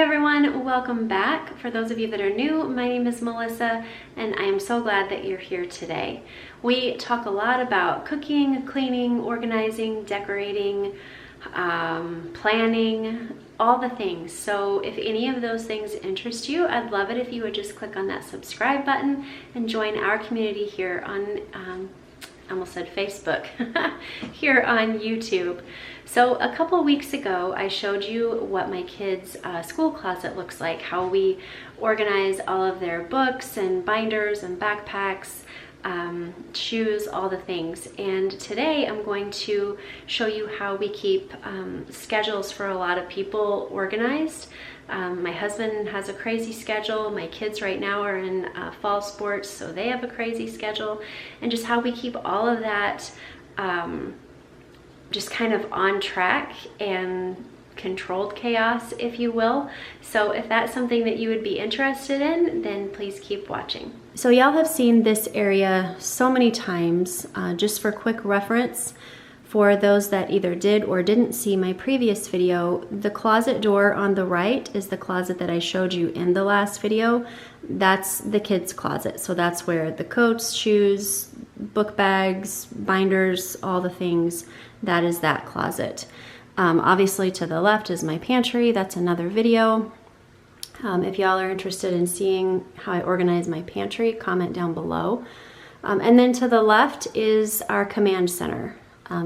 everyone, welcome back. For those of you that are new, my name is Melissa and I am so glad that you're here today. We talk a lot about cooking, cleaning, organizing, decorating, planning, all the things. So if any of those things interest you, I'd love it if you would just click on that subscribe button and join our community here on I almost said Facebook, here on YouTube. So a couple weeks ago, I showed you what my kids' school closet looks like, how we organize all of their books and binders and backpacks, shoes, all the things. And today I'm going to show you how we keep schedules for a lot of people organized. My husband has a crazy schedule. My kids right now are in fall sports, so they have a crazy schedule. And just how we keep all of that just kind of on track and controlled chaos, if you will. So if that's something that you would be interested in, then please keep watching. So y'all have seen this area so many times. Just for quick reference, for those that either did or didn't see my previous video, the closet door on the right is the closet that I showed you in the last video. That's the kids' closet. So that's where the coats, shoes, book bags, binders, all the things, that is that closet. Obviously to the left is my pantry. That's another video. If y'all are interested in seeing how I organize my pantry, comment down below. And then to the left is our command center.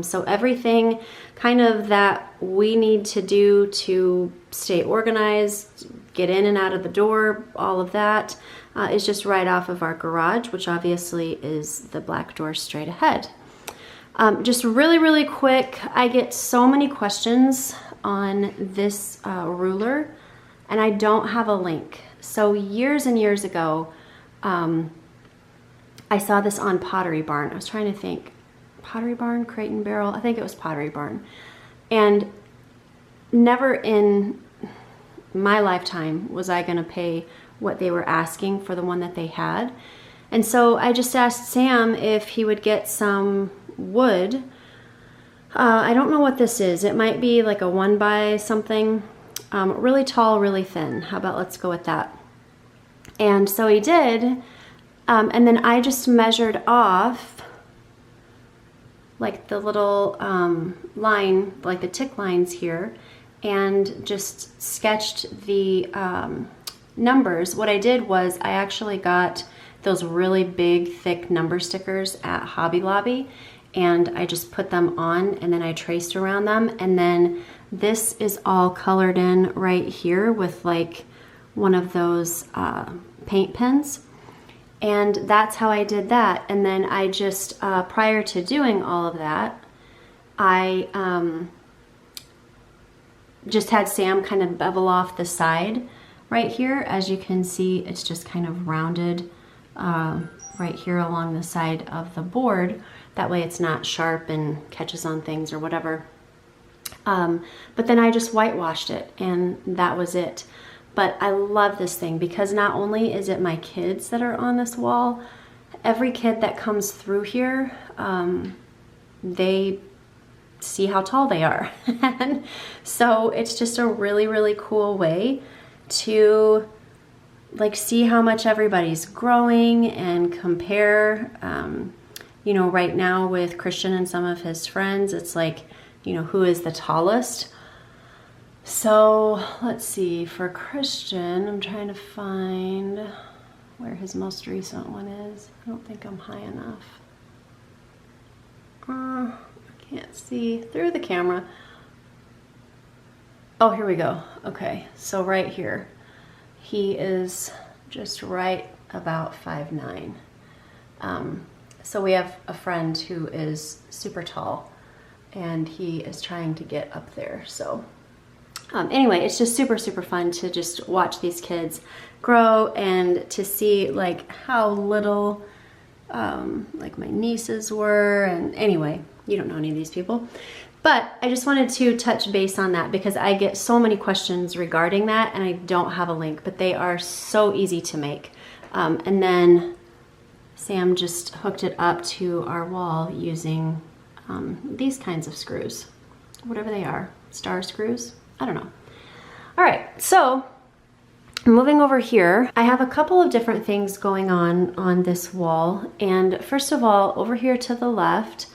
So everything kind of that we need to do to stay organized, get in and out of the door, all of that is just right off of our garage, which obviously is the black door straight ahead. Just really quick, I get so many questions on this ruler, and I don't have a link. So years and years ago, I saw this on Pottery Barn. I was trying to think. Pottery Barn, Crate and Barrel, I think it was Pottery Barn. And never in my lifetime was I gonna pay what they were asking for the one that they had. And so I just asked Sam if he would get some wood. I don't know what this is. It might be like a 1 by something, really tall, really thin. How about let's go with that. And so he did, and then I just measured off like the little line, like the tick lines here, and just sketched the numbers. What I did was I actually got those really big, thick number stickers at Hobby Lobby, and I just put them on, and then I traced around them, and then this is all colored in right here with like one of those paint pens. And that's how I did that. And then I just, prior to doing all of that, I just had Sam kind of bevel off the side right here. As you can see, it's just kind of rounded right here along the side of the board. That way it's not sharp and catches on things or whatever. But then I just whitewashed it, and that was it. But I love this thing because not only is it my kids that are on this wall, every kid that comes through here, they see how tall they are. And so it's just a really cool way to like see how much everybody's growing and compare. You know, right now with Christian and some of his friends, it's like, you know, who is the tallest? So let's see, for Christian, I'm trying to find where his most recent one is. I don't think I'm high enough. I can't see through the camera. Oh, here we go. Okay, so right here, he is just right about 5'9". So we have a friend who is super tall, and he is trying to get up there, so. Anyway, it's just super fun to just watch these kids grow and to see like how little like my nieces were. And anyway, you don't know any of these people, but I just wanted to touch base on that because I get so many questions regarding that, and I don't have a link, but they are so easy to make. And then Sam just hooked it up to our wall using these kinds of screws, whatever they are, star screws. I don't know. All right, so Moving over here, I have a couple of different things going on this wall. And first of all, over here to the left,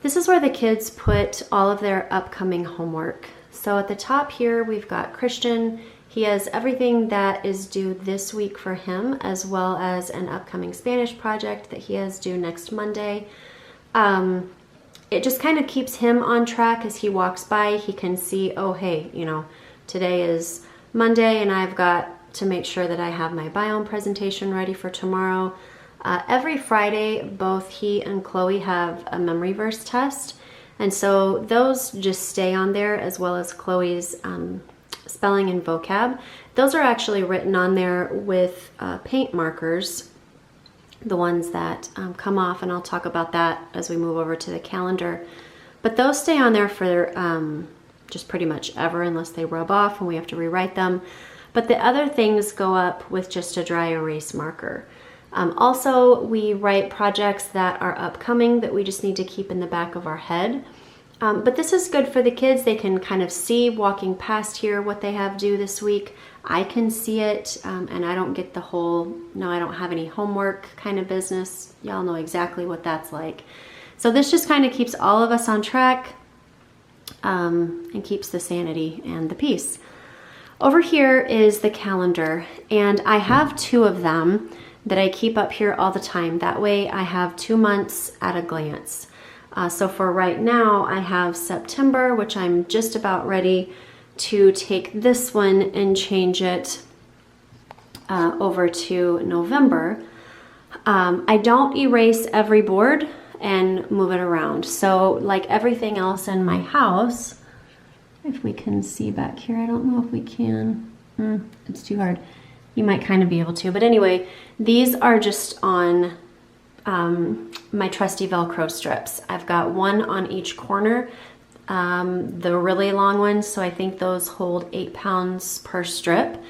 this is where the kids put all of their upcoming homework. So at the top here, we've got Christian. He has everything that is due this week for him, as well as an upcoming Spanish project that he has due next Monday. It just kind of keeps him on track. As he walks by, he can see, oh, hey, you know, today is Monday and I've got to make sure that I have my biome presentation ready for tomorrow. Every Friday, both he and Chloe have a memory verse test. And so those just stay on there, as well as Chloe's spelling and vocab. Those are actually written on there with paint markers, the ones that come off, and I'll talk about that as we move over to the calendar. But those stay on there for just pretty much ever, unless they rub off and we have to rewrite them. But the other things go up with just a dry erase marker. Also, we write projects that are upcoming that we just need to keep in the back of our head. But this is good for the kids. They can kind of see walking past here what they have due this week. I can see it, and I don't get the whole, no, I don't have any homework kind of business. Y'all know exactly what that's like. So this just kind of keeps all of us on track, and keeps the sanity and the peace. Over here is the calendar, and I have 2 of them that I keep up here all the time. That way I have 2 months at a glance. So for right now, I have September, which I'm just about ready to take this one and change it over to November. I don't erase every board and move it around. So like everything else in my house, if we can see back here, I don't know if we can, it's too hard. You might kind of be able to, but anyway, these are just on my trusty Velcro strips. I've got 1 on each corner, the really long ones, so I think those hold 8 pounds per strip.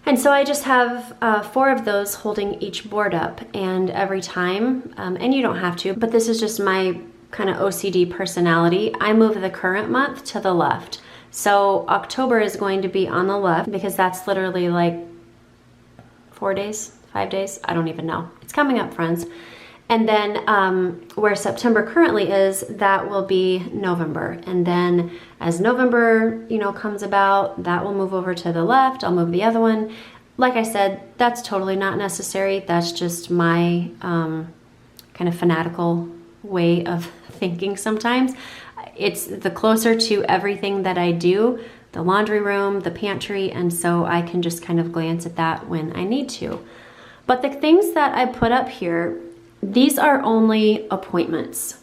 And so I just have 4 of those holding each board up, and every time, and you don't have to, but this is just my kind of OCD personality, I move the current month to the left. So October is going to be on the left because that's literally like 4 days, 5 days, I don't even know. It's coming up, friends. And then where September currently is, that will be November. And then as November, you know, comes about, that will move over to the left. I'll move the other one. Like I said, that's totally not necessary. That's just my kind of fanatical way of thinking sometimes. It's the closer to everything that I do, the laundry room, the pantry, and so I can just kind of glance at that when I need to. But the things that I put up here, these are only appointments.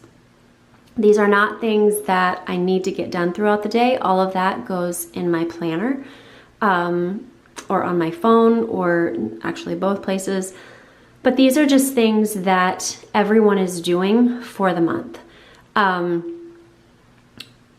These are not things that I need to get done throughout the day. All of that goes in my planner, or on my phone, or actually both places. But these are just things that everyone is doing for the month.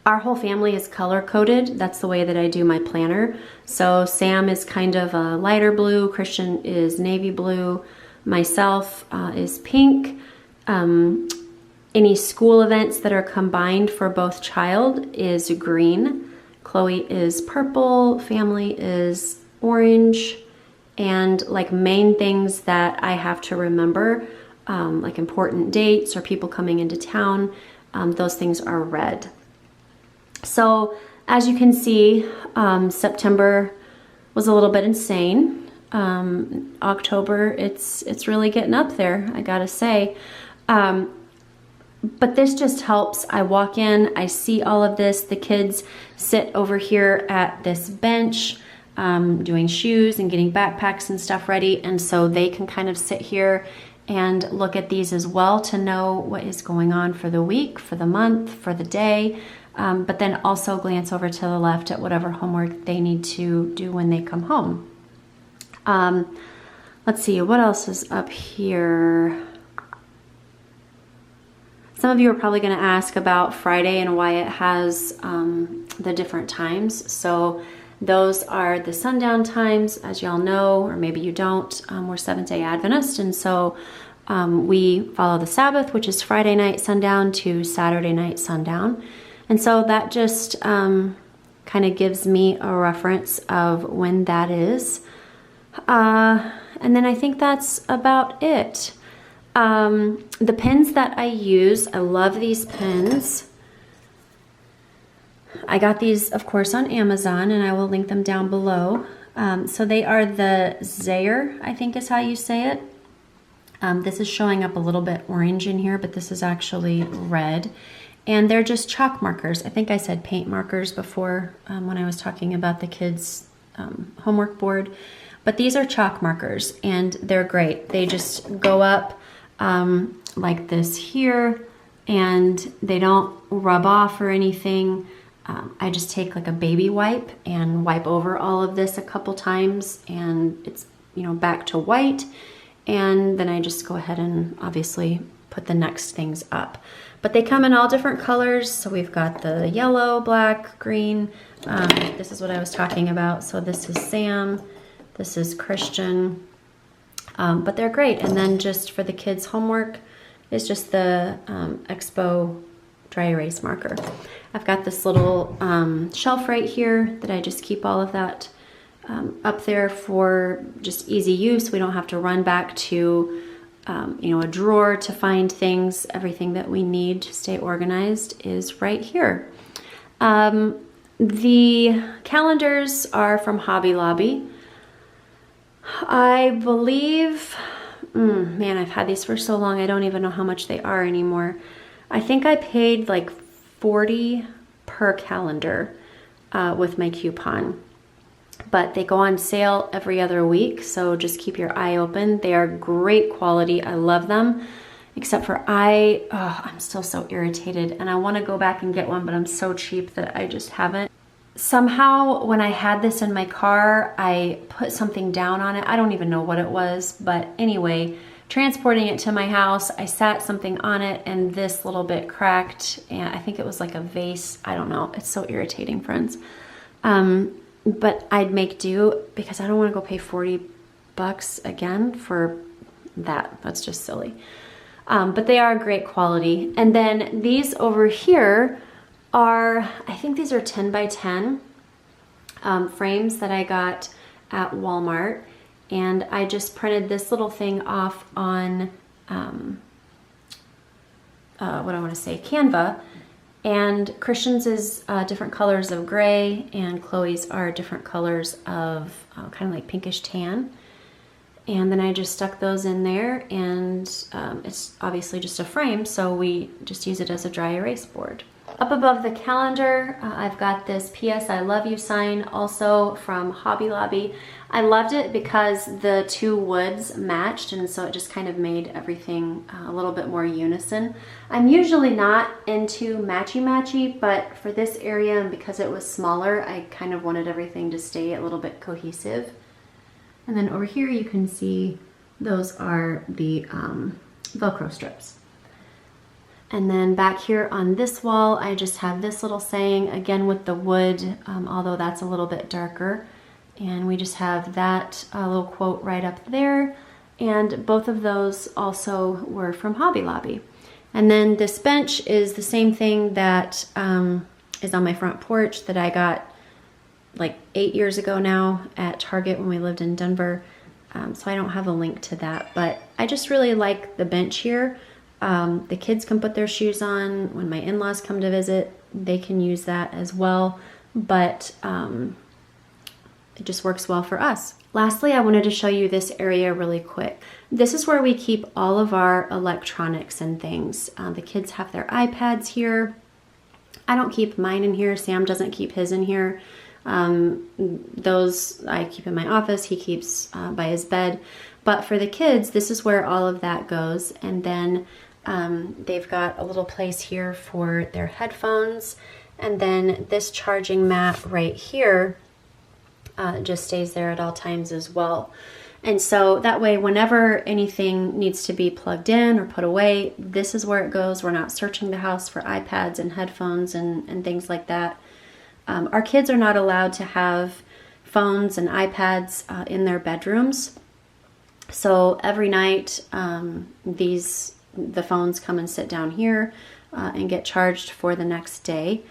Our whole family is color coded. That's the way that I do my planner. So Sam is kind of a lighter blue, Christian is navy blue, myself is pink. Any school events that are combined for both child is green. Chloe is purple, family is orange, and like main things that I have to remember, like important dates or people coming into town, those things are red. So as you can see, September was a little bit insane. October, it's really getting up there, I gotta say. But this just helps. I walk in, I see all of this. The kids sit over here at this bench, doing shoes and getting backpacks and stuff ready. And so they can kind of sit here and look at these as well to know what is going on for the week, for the month, for the day. But then also glance over to the left at whatever homework they need to do when they come home. Let's see, what else is up here? Some of you are probably going to ask about Friday and why it has the different times. So those are the sundown times, as y'all know, or maybe you don't. We're Seventh-day Adventist, and so we follow the Sabbath, which is Friday night sundown to Saturday night sundown. And so that just kind kind of gives me a reference of when that is. And then I think that's about it. The pins that I use, I love these pins. I got these, of course, on Amazon, and I will link them down below. So they are the Zaire, I think is how you say it. This is showing up a little bit orange in here, but this is actually red. And they're just chalk markers. I think I said paint markers before when I was talking about the kids' homework board. But these are chalk markers, and they're great. They just go up like this here, and they don't rub off or anything. I just take like a baby wipe and wipe over all of this a couple times, and it's, you know, back to white. And then I just go ahead and obviously put the next things up. But they come in all different colors. So we've got the yellow, black, green. This is what I was talking about. So this is Sam, this is Christian, but they're great. And then just for the kids' homework is just the Expo dry erase marker. I've got this little shelf right here that I just keep all of that up there for just easy use. We don't have to run back to you know, a drawer to find things. Everything that we need to stay organized is right here. The calendars are from Hobby Lobby. I believe, man, I've had these for so long, I don't even know how much they are anymore. I think I paid like $40 per calendar with my coupon. But they go on sale every other week, so just keep your eye open. They are great quality. I love them, except for I'm still so irritated, and I want to go back and get one, but I'm so cheap that I just haven't. Somehow, when I had this in my car, I put something down on it. I don't even know what it was, but anyway, transporting it to my house, I sat something on it, and this little bit cracked, and I think it was like a vase. I don't know. It's so irritating, friends. But I'd make do because I don't want to go pay $40 again for that. That's just silly. But they are great quality. And then these over here are, I think these are 10 by 10 frames that I got at Walmart. And I just printed this little thing off on, Canva. And Christian's is different colors of gray, and Chloe's are different colors of kind of like pinkish tan. And then I just stuck those in there, and it's obviously just a frame, so we just use it as a dry erase board. Up above the calendar, I've got this P.S. I Love You sign, also from Hobby Lobby. I loved it because the two woods matched, and so it just kind of made everything a little bit more unison. I'm usually not into matchy-matchy, but for this area, and because it was smaller, I kind of wanted everything to stay a little bit cohesive. And then over here you can see those are the Velcro strips. And then back here on this wall, I just have this little saying, again with the wood, although that's a little bit darker. And we just have that little quote right up there. And both of those also were from Hobby Lobby. And then this bench is the same thing that is on my front porch that I got like 8 years ago now at Target when we lived in Denver. So I don't have a link to that, but I just really like the bench here. The kids can put their shoes on. When my in-laws come to visit, they can use that as well, but it just works well for us. Lastly, I wanted to show you this area really quick. This is where we keep all of our electronics and things. The kids have their iPads here. I don't keep mine in here. Sam doesn't keep his in here. Those I keep in my office. He keeps by his bed. But for the kids, this is where all of that goes. And then they've got a little place here for their headphones. And then this charging mat right here just stays there at all times as well. And so that way, whenever anything needs to be plugged in or put away, this is where it goes. We're not searching the house for iPads and headphones and things like that. Our kids are not allowed to have phones and iPads in their bedrooms. So every night, the phones come and sit down here and get charged for the next day.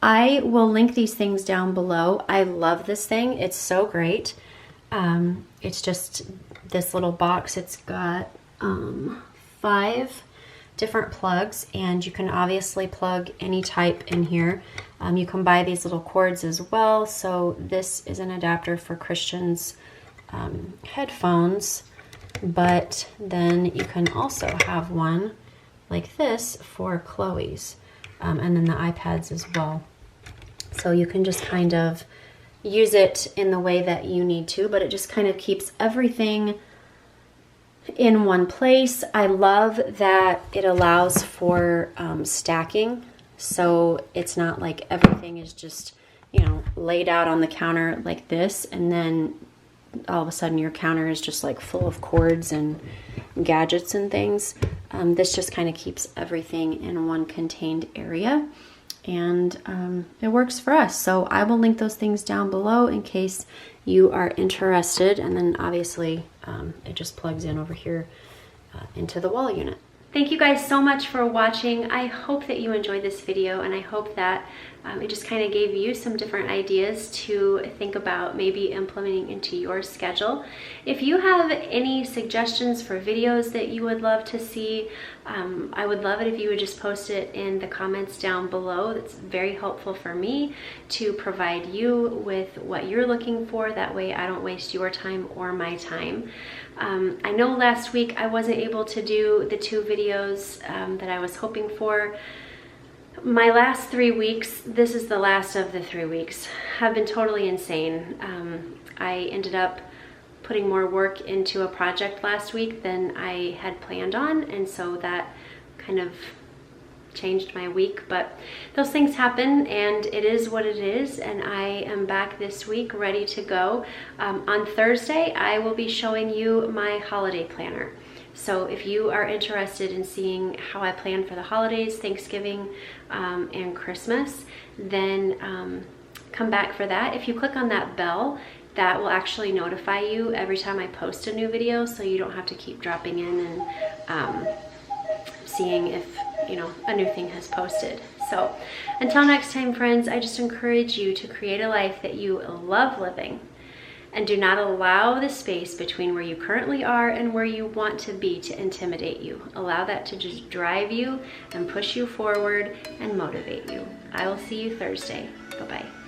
I will link these things down below. I love this thing. It's so great. It's just this little box. It's got 5 different plugs, and you can obviously plug any type in here. You can buy these little cords as well. So this is an adapter for Christian's headphones, but then you can also have one like this for Chloe's, and then the iPads as well. So you can just kind of use it in the way that you need to, but it just kind of keeps everything in one place. I love that it allows for stacking, so it's not like everything is just, you know, laid out on the counter like this, and then all of a sudden your counter is just like full of cords and gadgets and things. This just kind of keeps everything in one contained area, and it works for us. So I will link those things down below in case you are interested, and then obviously it just plugs in over here into the wall unit. Thank you guys so much for watching. I hope that you enjoyed this video, and I hope that it just kind of gave you some different ideas to think about maybe implementing into your schedule. If you have any suggestions for videos that you would love to see, I would love it if you would just post it in the comments down below. That's very helpful for me to provide you with what you're looking for. That way I don't waste your time or my time. I know last week I wasn't able to do the 2 videos that I was hoping for. My last 3 weeks, this is the last of the 3 weeks, have been totally insane. I ended up putting more work into a project last week than I had planned on, and so that kind of changed my week, but those things happen and it is what it is, and I am back this week ready to go. On Thursday I will be showing you my holiday planner. So if you are interested in seeing how I plan for the holidays, Thanksgiving, and Christmas, then come back for that. If you click on that bell, that will actually notify you every time I post a new video, so you don't have to keep dropping in and seeing if, you know, a new thing has posted. So until next time, friends, I just encourage you to create a life that you love living, and do not allow the space between where you currently are and where you want to be to intimidate you. Allow that to just drive you and push you forward and motivate you. I will see you Thursday. Bye-bye.